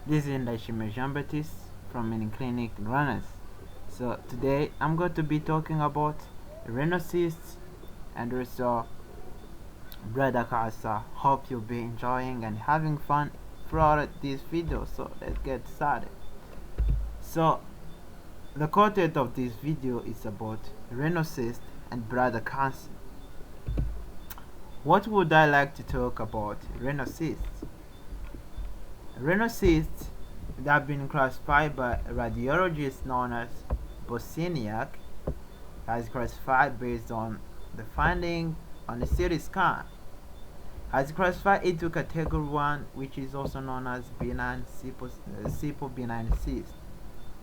This is Jean Baptiste from Mini Clinic Runners. So today I'm going to be talking about renal cysts and also bladder cancer. Hope you'll be enjoying and having fun throughout this video. So let's get started. So the content of this video is about renal cysts and bladder cancer. What would I like to talk about renal cysts? Renal cysts that have been classified by radiologists known as Bosniak as classified based on the finding on the CT scan. Has classified into category 1, which is also known as benign simple benign cyst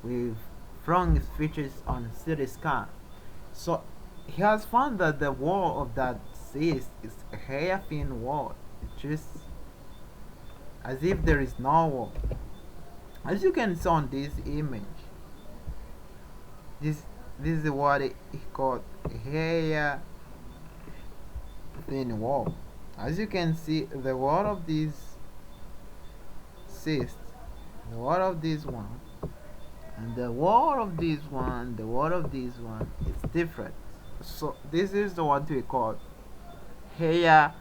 with strong features on CT scan. So he has found that the wall of that cyst is a hair thin wall, just as if there is no wall. As you can see on this image, this is what it called hair thin wall. As you can see, the wall of this cyst, the wall of this one, and the wall of this one, the wall of this one is different. So this is the what we call hair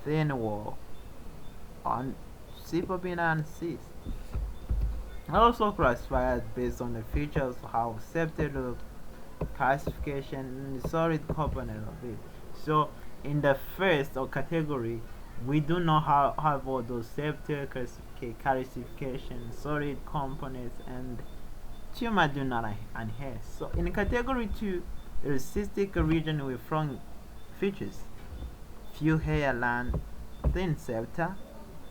thin wall on benign cyst. Also classified based on the features of how septic look, classification, and the solid component of it. So in the first or category, we do not have all those septic classification, solid components, and tumor do not enhance. So in category 2, there is cystic region with strong features, few hairline, thin septa,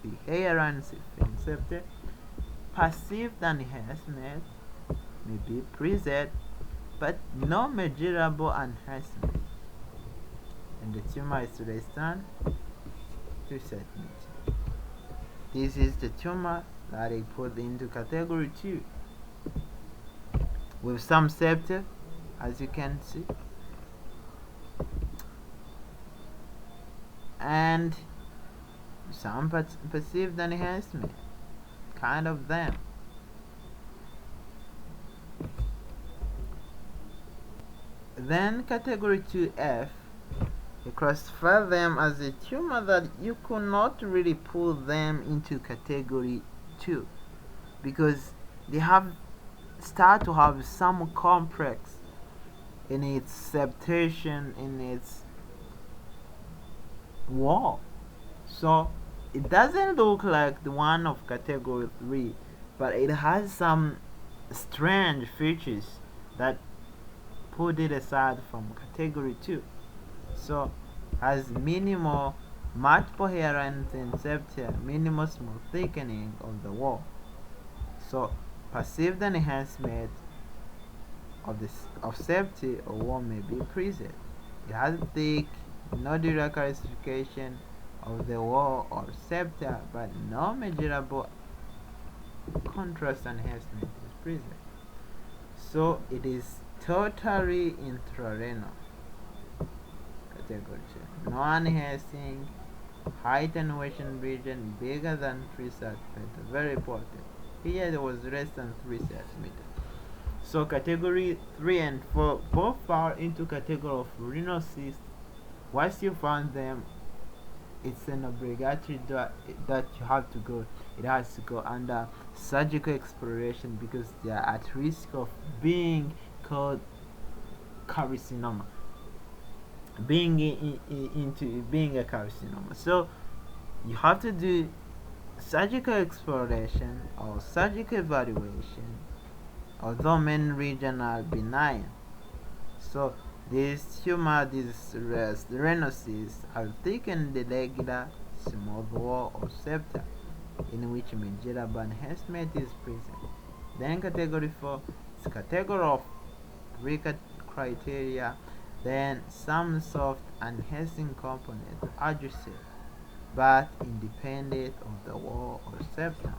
the hairline thin septa, perceived enhancement may be present, but no measurable enhancement, and the tumor is less than 2 centimeters. This is the tumor that I put into category 2 with some septa, as you can see, and some perceived enhancement, kind of them. Then category 2F, you classify them as a tumor that you could not really put them into category 2 because they have start to have some complex in its septation, in its wall. So it doesn't look like the one of category 3, but it has some strange features that put it aside from category 2. So has minimal multiple hairlines and septa, minimal small thickening of the wall. So perceived enhancement of septa or wall may be present. It has thick nodular calcification of the wall or septa, but no measurable contrast enhancement is present. So it is totally intrarenal category 2. No enhancing, high attenuation region bigger than 3 centimeters. Very important. Here it was less than 3 centimeters. So category 3 and 4 both fall into category of renal cyst. Once you find them, it's an obligatory that you have to go. It has to go under surgical exploration because they are at risk of being called carcinoma, being into being a carcinoma. So you have to do surgical exploration or surgical evaluation, although main region are benign. So this tumor, this renal cysts are thickened irregular smooth wall or septa in which measurable enhancement is present. Then category 4 is category of weaker criteria, then some soft enhancing components adjusted but independent of the wall or septum.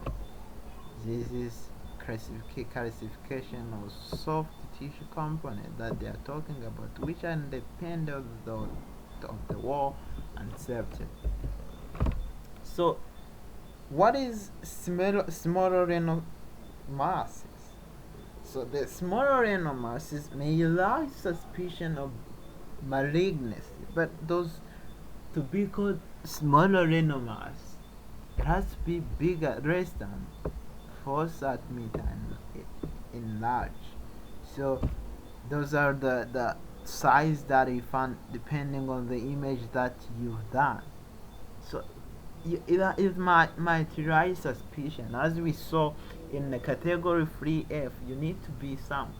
This is classification of soft tissue component that they are talking about, which are independent of the wall and septum. So What is smaller renal masses? So the smaller renal masses may allow suspicion of malignancy, but those to be called smaller renal mass, it has to be bigger, less than 4 centimeter in large. So those are the size that you found depending on the image that you've done. So it might raise suspicion. As we saw in the category 3F, you need to be some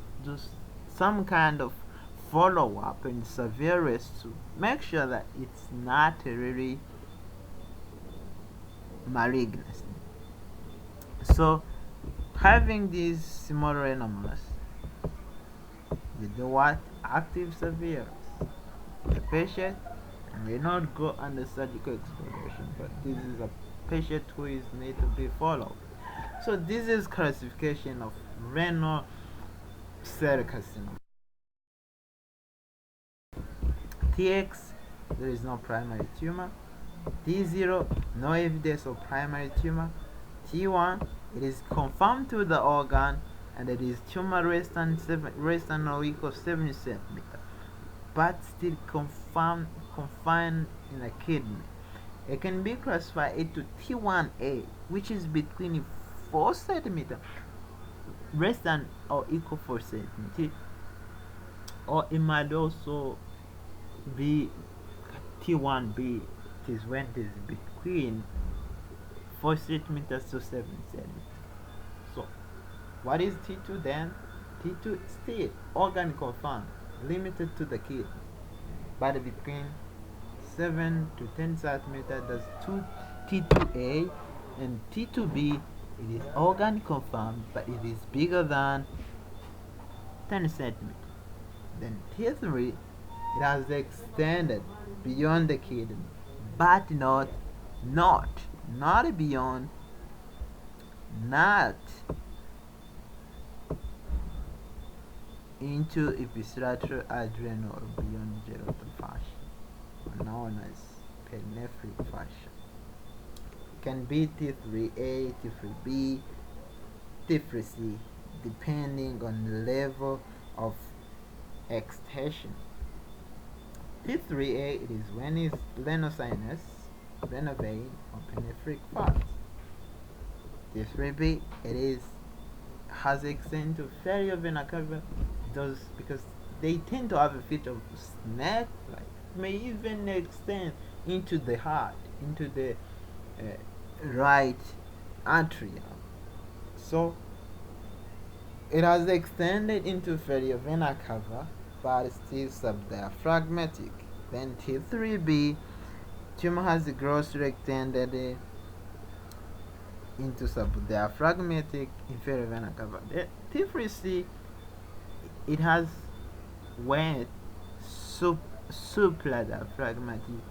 kind of follow up and surveillance to make sure that it's not really malignant. So having these smaller animals with the what active surveillance, the patient may not go under surgical exploration, but this is a patient who is need to be followed. So this is classification of renal cell carcinoma. TX, there is no primary tumor. T0, no evidence of primary tumor. T1, it is confirmed to the organ and it is tumor less than or equal 70 centimeter, but still confined in the kidney. It can be classified into T1A, which is between 4 centimeter, less than or equal 4 centimeter, or it might also be T1B. It is when it is between 4 centimeters to 7 centimeters. So, what is T2 then? T2 still organ confined, limited to the kidney, but between 7 to 10 centimeters. That's T2A, and T2B, it is organ confined, but it is bigger than 10 centimeters. Then T3, it has extended beyond the kidney, but not beyond, not into epistratal adrenal or beyond genital fascia, known as perinephric fascia. It can be T3A, T3B, T3C, depending on the level of extension. T3A, it is when it's lenosinus, renal vein, or perinephric fascia. T3B, has extended to inferior vena cava. Those because they tend to have a feature of snake like, may even extend into the heart, into the right atrium. So it has extended into inferior vena cava, but still subdiaphragmatic. Then T3B, tumor has grossly extended into subdiaphragmatic inferior vena cava. The T3C, it has went supradiaphragmatic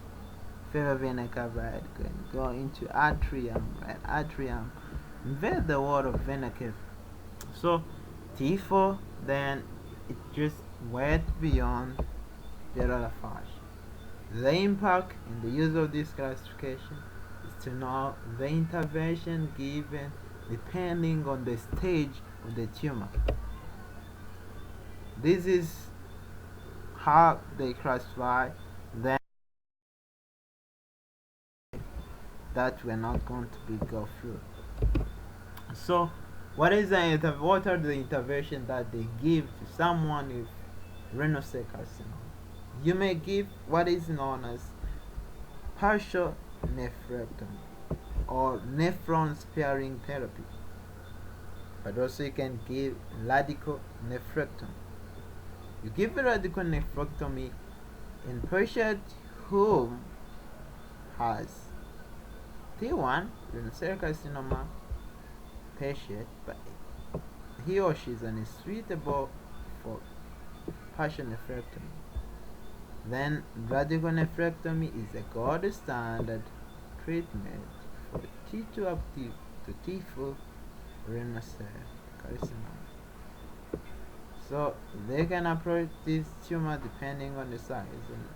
inferior vena cava. It can go into atrium, right atrium, invade the wall of vena cava. So T4, then it just went beyond genital fascia. The impact in the use of this classification is to know the intervention given depending on the stage of the tumor. This is how they classify them that we're not going to go through. So what are the intervention that they give to someone with renal cell carcinoma? You may give what is known as partial nephrectomy or nephron sparing therapy, but also you can give radical nephrectomy. You give a radical nephrectomy in patient who has T1 renal cell carcinoma patient, but he or she is unsuitable for partial nephrectomy. Then radical nephrectomy is a gold standard treatment for T2 up to T4 renal cell carcinoma. So they can approach this tumor depending on the size and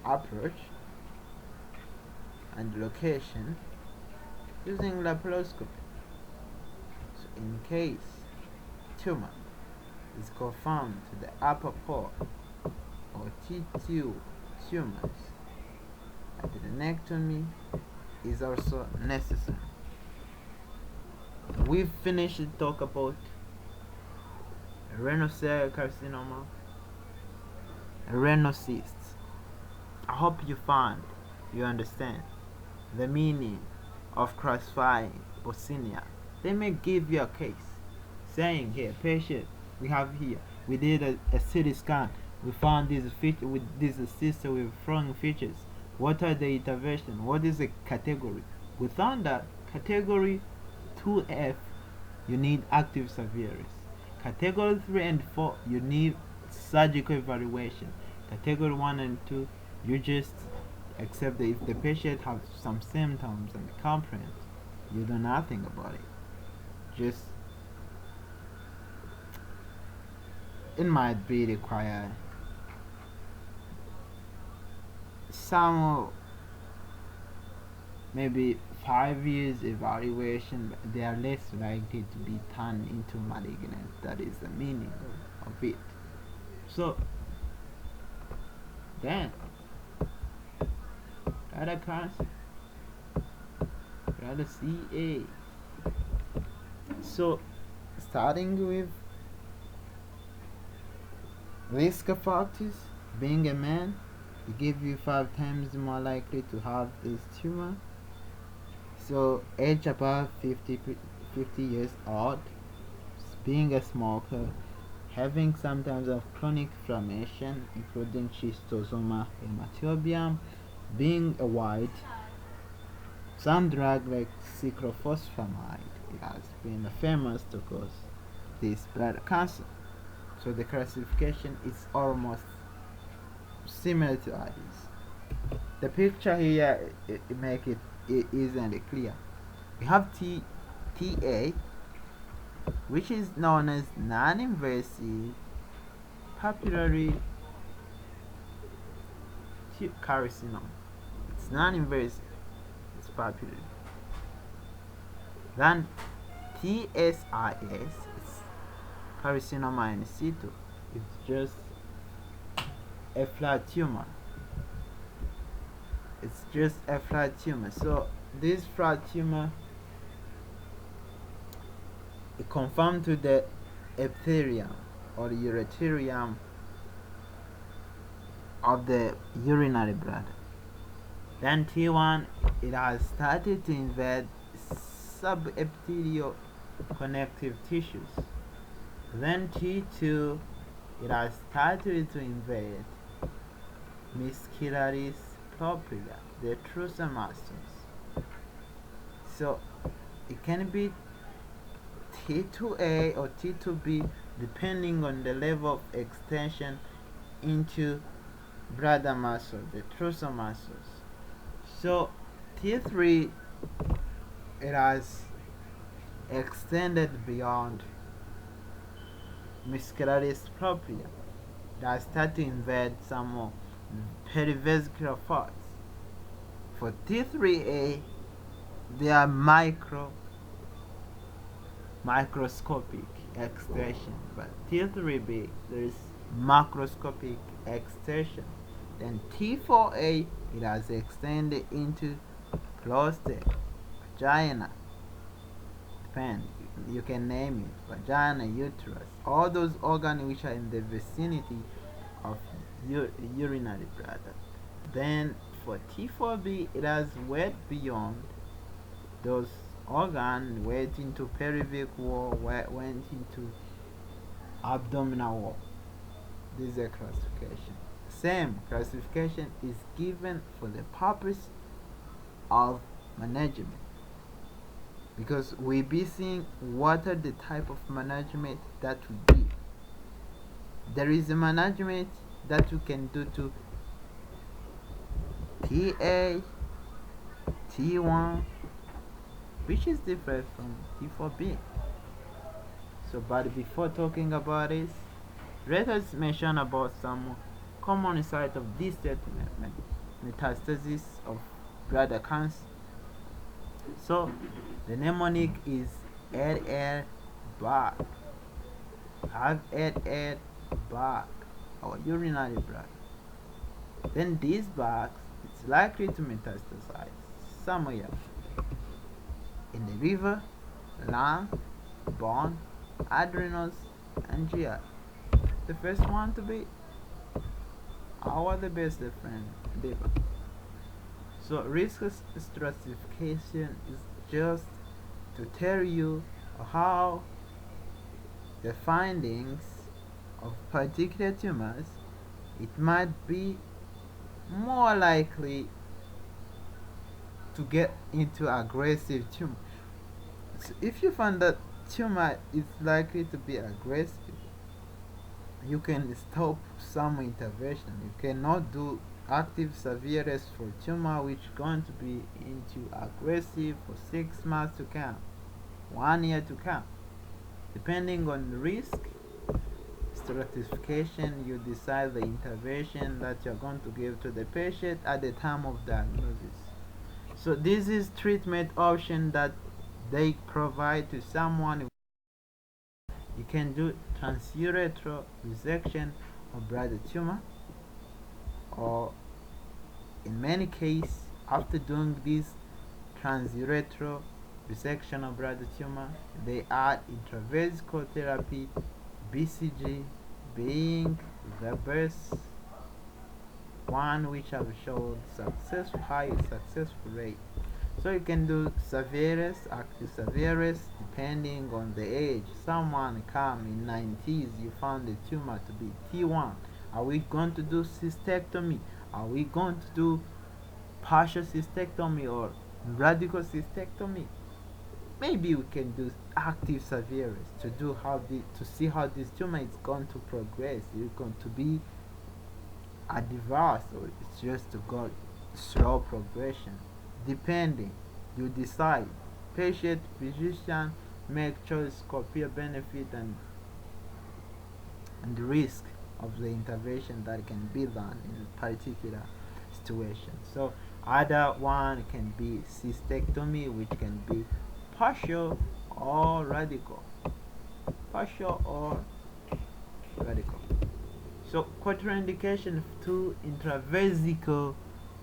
approach and location using laparoscopy. So in case tumor is confirmed to the upper pole or T2 tumors, adenectomy is also necessary. We've finished to talk about renal cell carcinoma, renal cysts. I hope you understand the meaning of classifying Bosnia. They may give you a case saying, here, patient, we have here, we did a CT scan, we found this feature with this cyst with following features. What are the intervention? What is the category? We found that category 2F, you need active surveillance. Category 3 and 4, you need surgical evaluation. Category 1 and 2, you just accept that if the patient has some symptoms and complaints, you do nothing about it. Just it might be require some maybe 5 years evaluation, but they are less likely to be turned into malignant. That is the meaning of it. So then bladder cancer, bladder CA. So starting with risk factors, being a man, it gives you 5 times more likely to have this tumor. So age above 50 years old, being a smoker, having symptoms of chronic inflammation including schistosoma hematobium, being a white, some drug like cyclophosphamide, it has been famous to cause this bladder cancer. So the classification is almost similar to others. The picture here it make it isn't clear. We have TA, which is known as non-invasive papillary carcinoma. It's non-invasive, it's papillary. Then TSIS is carcinoma in situ. It's just a flat tumor. It's just a flat tumor. So this flat tumor is conformed to the epithelium or ureterium of the urinary bladder. Then T1, it has started to invade subepithelial connective tissues. Then T2, it has started to invade muscularis propria, the trusor muscles. So it can be T2A or T2B depending on the level of extension into bladder muscle, the trusor muscles. So T3, it has extended beyond muscularis propria. It has started to invade some more perivascular parts. For T3A, they are microscopic extension, but T3B, there is macroscopic extension. Then T4A, it has extended into prostate, vagina, depend, you can name it, vagina, uterus, all those organs which are in the vicinity of urinary bladder. Then for T4B, it has went beyond those organs, went into pelvic wall, went into abdominal wall. This is a classification. Same classification is given for the purpose of management, because we be seeing what are the type of management that we give. There is a management that you can do to TA, T1, which is different from T4B. So, but before talking about this, let us mention about some common site of distant metastasis of bladder cancer. So the mnemonic is add back. Have add back our urinary bladder. Then these bags it's likely to metastasize somewhere in the liver, lung, bone, adrenals, and GI. The first one to be our the best friend, liver. So risk stratification is just to tell you how the findings of particular tumors, it might be more likely to get into aggressive tumor. So if you find that tumor is likely to be aggressive, you can stop some intervention. You cannot do active surveillance for tumor which is going to be into aggressive for 6 months to come, 1 year to come. Depending on the risk stratification, you decide the intervention that you're going to give to the patient at the time of diagnosis. So this is treatment option that they provide to someone. You can do transurethral resection of bladder tumor, or in many cases after doing this transurethral resection of bladder tumor, they add intravesical therapy, BCG being the best one which have shown high successful rate. So you can do surveillance, active surveillance, depending on the age. Someone come in 90s, you found the tumor to be T1. Are we going to do cystectomy? Are we going to do partial cystectomy or radical cystectomy? Maybe we can do active surveillance to see how this tumor is going to progress. Is it going to be advanced or it's just to go slow progression? Depending, you decide. Patient, physician make choice, compare benefit and the risk of the intervention that can be done in a particular situation. So other one can be cystectomy, which can be partial or radical. Partial or radical. So contraindication to intravesical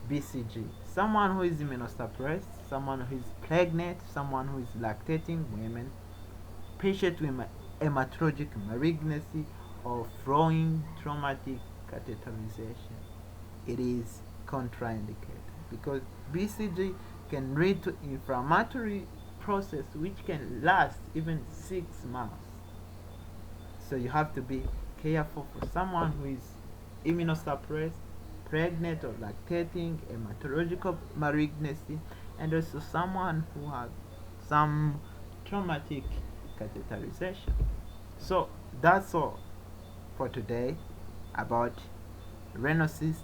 BCG. Someone who is immunosuppressed, someone who is pregnant, someone who is lactating women, patient with hematologic malignancy or flowing traumatic catheterization. It is contraindicated because BCG can lead to inflammatory process which can last even 6 months. So you have to be careful for someone who is immunosuppressed, pregnant or lactating, hematological malignancy, and also someone who has some traumatic catheterization. So that's all for today about renal cysts